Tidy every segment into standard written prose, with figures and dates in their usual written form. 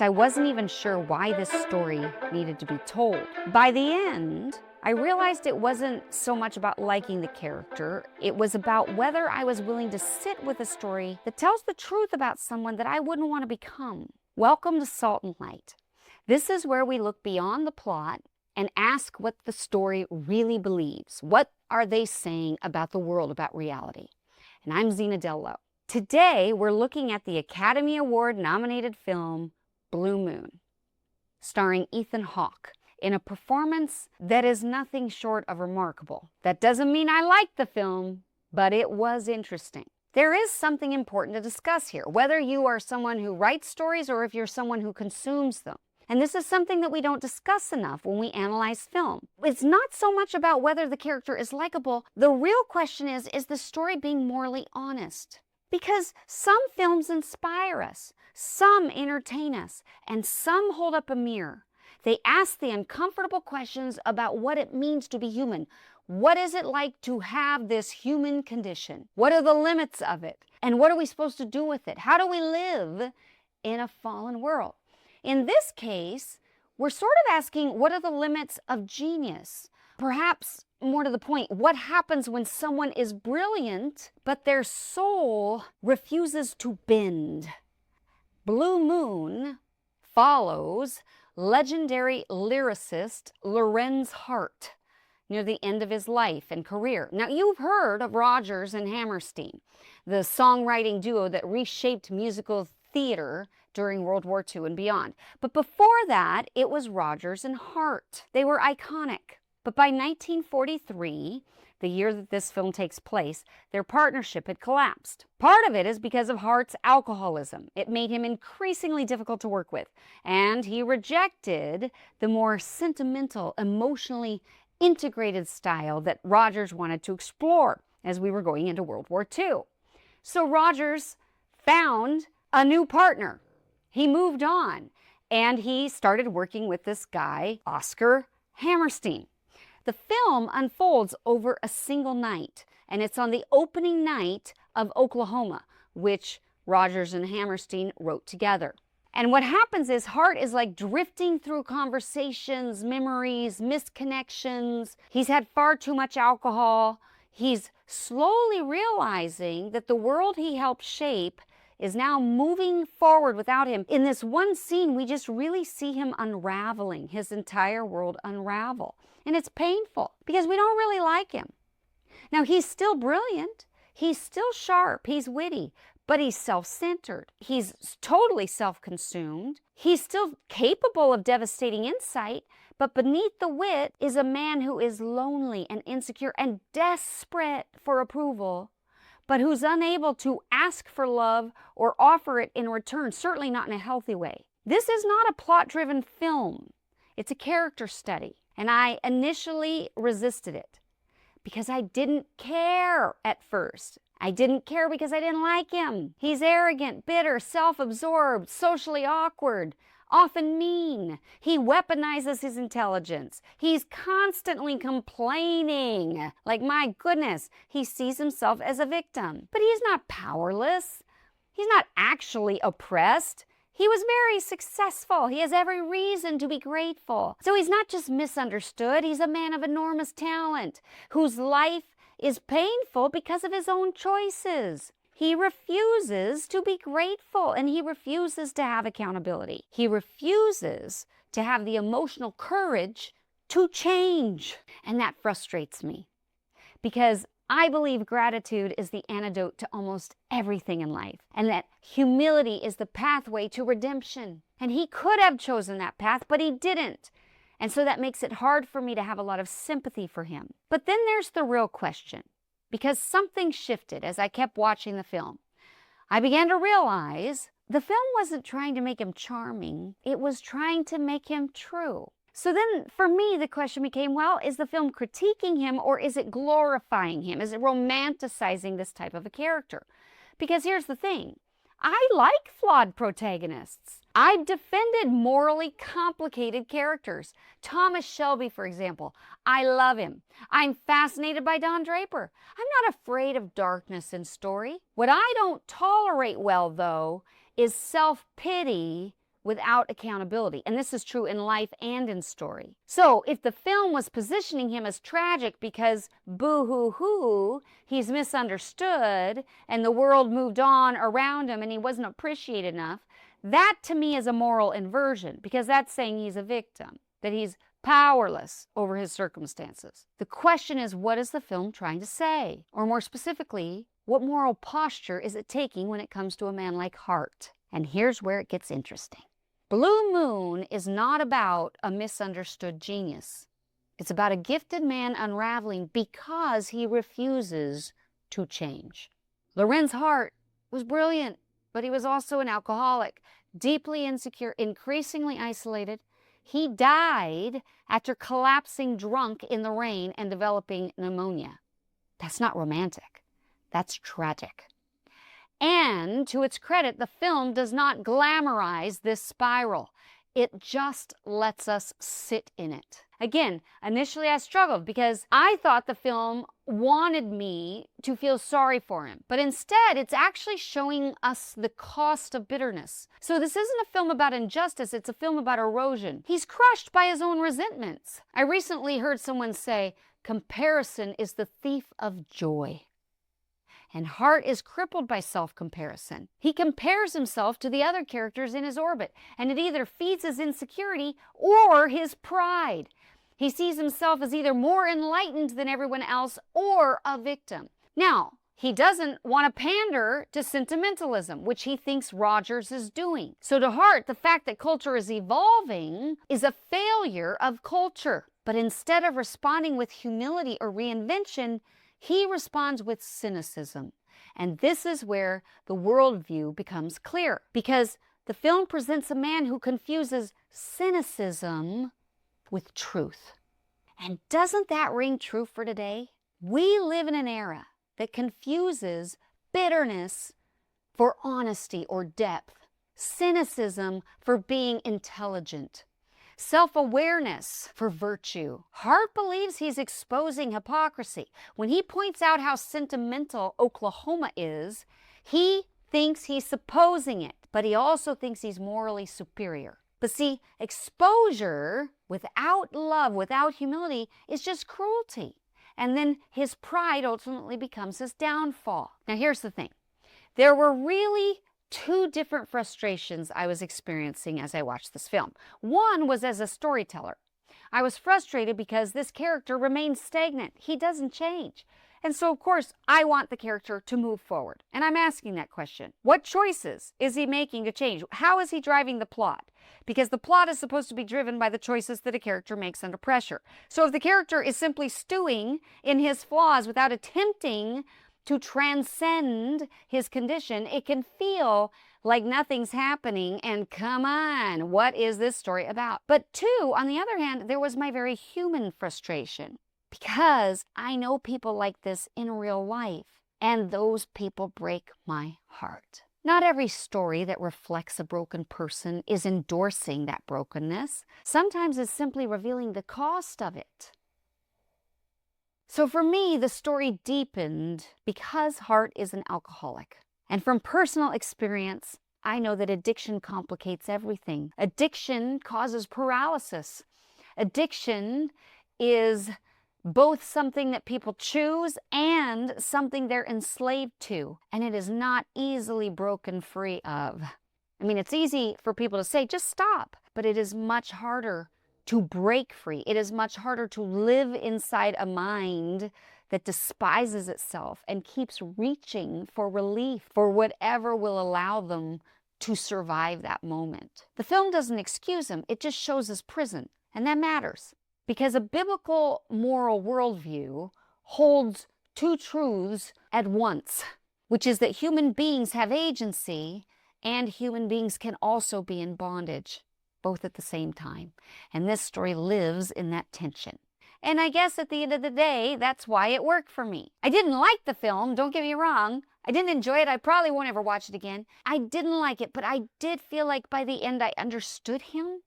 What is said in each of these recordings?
I wasn't even sure why this story needed to be told. By the end, I realized it wasn't so much about liking the character. It was about whether I was willing to sit with a story that tells the truth about someone that I wouldn't want to become. Welcome to Salt and Light. This is where we look beyond the plot and ask what the story really believes. What are they saying about the world, about reality? And I'm Zena Dell Lowe. Today, we're looking at the Academy Award-nominated film Blue Moon, starring Ethan Hawke, in a performance that is nothing short of remarkable. That doesn't mean I liked the film, but it was interesting. There is something important to discuss here, whether you are someone who writes stories or if you're someone who consumes them. And this is something that we don't discuss enough when we analyze film. It's not so much about whether the character is likable. The real question is the story being morally honest? Because some films inspire us, some entertain us, and some hold up a mirror. They ask the uncomfortable questions about what it means to be human. What is it like to have this human condition? What are the limits of it? And what are we supposed to do with it? How do we live in a fallen world? In this case, we're sort of asking, what are the limits of genius? Perhaps more to the point, what happens when someone is brilliant, but their soul refuses to bend? Blue Moon follows legendary lyricist Lorenz Hart near the end of his life and career. Now, you've heard of Rodgers and Hammerstein, the songwriting duo that reshaped musical theater during World War II and beyond. But before that, it was Rodgers and Hart. They were iconic. But by 1943, the year that this film takes place, their partnership had collapsed. Part of it is because of Hart's alcoholism. It made him increasingly difficult to work with, and he rejected the more sentimental, emotionally integrated style that Rodgers wanted to explore as we were going into World War II. So Rodgers found a new partner. He moved on, and he started working with this guy, Oscar Hammerstein. The film unfolds over a single night, and it's on the opening night of Oklahoma, which Rodgers and Hammerstein wrote together. And what happens is Hart is like drifting through conversations, memories, misconnections. He's had far too much alcohol. He's slowly realizing that the world he helped shape is now moving forward without him. In this one scene, we just really see him unraveling, his entire world unravel. And it's painful because we don't really like him. Now, he's still brilliant. He's still sharp. He's witty, but he's self-centered. He's totally self-consumed. He's still capable of devastating insight, but beneath the wit is a man who is lonely and insecure and desperate for approval, but who's unable to ask for love or offer it in return, certainly not in a healthy way. This is not a plot-driven film. It's a character study. And I initially resisted it because I didn't care at first. I didn't care because I didn't like him. He's arrogant, bitter, self-absorbed, socially awkward, often mean. He weaponizes his intelligence. He's constantly complaining. Like, my goodness, he sees himself as a victim. But he's not powerless. He's not actually oppressed. He was very successful. He has every reason to be grateful. So he's not just misunderstood. He's a man of enormous talent whose life is painful because of his own choices. He refuses to be grateful, and he refuses to have accountability. He refuses to have the emotional courage to change. And that frustrates me because I believe gratitude is the antidote to almost everything in life, and that humility is the pathway to redemption. And he could have chosen that path, but he didn't. And so that makes it hard for me to have a lot of sympathy for him. But then there's the real question, because something shifted as I kept watching the film. I began to realize the film wasn't trying to make him charming. It was trying to make him true. So then, for me, the question became, well, is the film critiquing him or is it glorifying him? Is it romanticizing this type of a character? Because here's the thing. I like flawed protagonists. I've defended morally complicated characters. Thomas Shelby, for example. I love him. I'm fascinated by Don Draper. I'm not afraid of darkness in story. What I don't tolerate well, though, is self-pity without accountability. And this is true in life and in story. So if the film was positioning him as tragic because boo-hoo-hoo, he's misunderstood and the world moved on around him and he wasn't appreciated enough, that to me is a moral inversion, because that's saying he's a victim, that he's powerless over his circumstances. The question is, what is the film trying to say? Or more specifically, what moral posture is it taking when it comes to a man like Hart? And here's where it gets interesting. Blue Moon is not about a misunderstood genius. It's about a gifted man unraveling because he refuses to change. Lorenz Hart was brilliant, but he was also an alcoholic, deeply insecure, increasingly isolated. He died after collapsing drunk in the rain and developing pneumonia. That's not romantic. That's tragic. And to its credit, the film does not glamorize this spiral. It just lets us sit in it. Again, initially I struggled because I thought the film wanted me to feel sorry for him. But instead, it's actually showing us the cost of bitterness. So this isn't a film about injustice, it's a film about erosion. He's crushed by his own resentments. I recently heard someone say, comparison is the thief of joy. And Hart is crippled by self-comparison. He compares himself to the other characters in his orbit, and it either feeds his insecurity or his pride. He sees himself as either more enlightened than everyone else or a victim. Now, he doesn't want to pander to sentimentalism, which he thinks Rogers is doing. So to Hart, the fact that culture is evolving is a failure of culture. But instead of responding with humility or reinvention, he responds with cynicism. And this is where the worldview becomes clear, because the film presents a man who confuses cynicism with truth. And doesn't that ring true for today? We live in an era that confuses bitterness for honesty or depth, cynicism for being intelligent, self-awareness for virtue. Hart believes he's exposing hypocrisy. When he points out how sentimental Oklahoma is, he thinks he's supposing it, but he also thinks he's morally superior. But see, exposure without love, without humility, is just cruelty. And then his pride ultimately becomes his downfall. Now here's the thing. There were really two different frustrations I was experiencing as I watched this film. One was as a storyteller. I was frustrated because this character remains stagnant. He doesn't change. And so, of course, I want the character to move forward. And I'm asking that question. What choices is he making to change? How is he driving the plot? Because the plot is supposed to be driven by the choices that a character makes under pressure. So if the character is simply stewing in his flaws without attempting to transcend his condition, it can feel like nothing's happening, and come on, what is this story about? But two, on the other hand, there was my very human frustration, because I know people like this in real life, and those people break my heart. Not every story that reflects a broken person is endorsing that brokenness. Sometimes it's simply revealing the cost of it. So for me, the story deepened because Hart is an alcoholic. And from personal experience, I know that addiction complicates everything. Addiction causes paralysis. Addiction is both something that people choose and something they're enslaved to. And it is not easily broken free of. I mean, it's easy for people to say, just stop. But it is much harder to break free. It is much harder to live inside a mind that despises itself and keeps reaching for relief, for whatever will allow them to survive that moment. The film doesn't excuse him, it just shows his prison, and that matters. Because a biblical moral worldview holds two truths at once, which is that human beings have agency and human beings can also be in bondage, both at the same time. And this story lives in that tension. And I guess at the end of the day, that's why it worked for me. I didn't like the film, don't get me wrong. I didn't enjoy it. I probably won't ever watch it again. I didn't like it, but I did feel like by the end I understood him.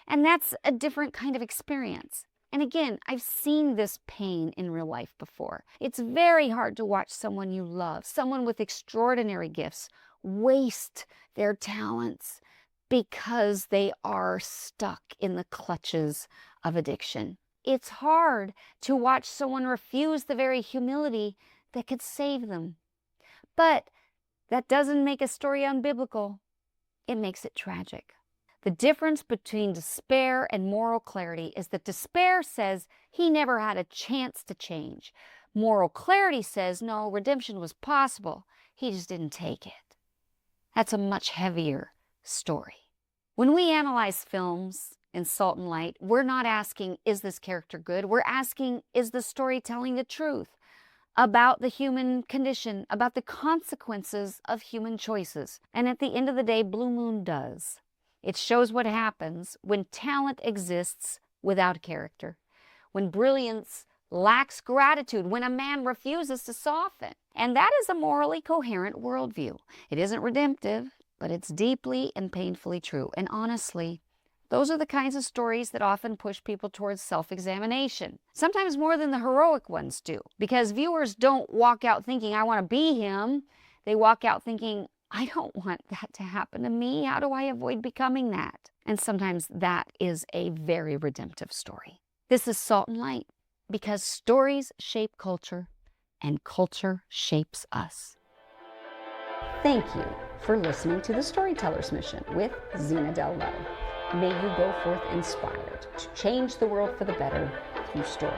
And that's a different kind of experience. And again, I've seen this pain in real life before. It's very hard to watch someone you love, someone with extraordinary gifts, waste their talents because they are stuck in the clutches of addiction. It's hard to watch someone refuse the very humility that could save them. But that doesn't make a story unbiblical. It makes it tragic. The difference between despair and moral clarity is that despair says he never had a chance to change. Moral clarity says, no, redemption was possible. He just didn't take it. That's a much heavier story. When we analyze films in Salt and Light, we're not asking, is this character good? We're asking, is the story telling the truth about the human condition, about the consequences of human choices? And at the end of the day, Blue Moon does. It shows what happens when talent exists without character, when brilliance lacks gratitude, when a man refuses to soften. And that is a morally coherent worldview. It isn't redemptive, but it's deeply and painfully true. And honestly, those are the kinds of stories that often push people towards self-examination, sometimes more than the heroic ones do, because viewers don't walk out thinking, I want to be him. They walk out thinking, I don't want that to happen to me. How do I avoid becoming that? And sometimes that is a very redemptive story. This is Salt and Light, because stories shape culture and culture shapes us. Thank you for listening to The Storyteller's Mission with Zena Dell Lowe. May you go forth inspired to change the world for the better through story.